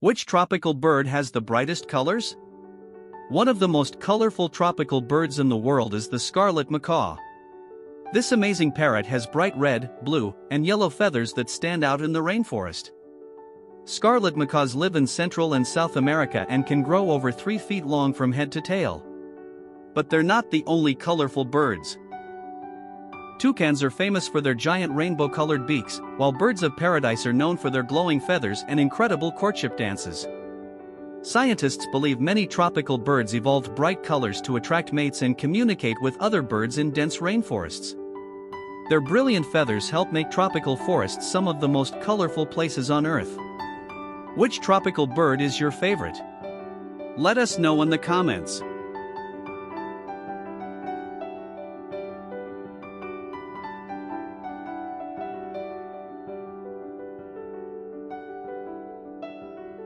Which tropical bird has the brightest colors? One of the most colorful tropical birds in the world is the Scarlet Macaw. This amazing parrot has bright red, blue, and yellow feathers that stand out in the rainforest. Scarlet macaws live in Central and South America and can grow over 3 feet long from head to tail. But they're not the only colorful birds. Toucans are famous for their giant rainbow-colored beaks, while birds of paradise are known for their glowing feathers and incredible courtship dances. Scientists believe many tropical birds evolved bright colors to attract mates and communicate with other birds in dense rainforests. Their brilliant feathers help make tropical forests some of the most colorful places on Earth. Which tropical bird is your favorite? Let us know in the comments.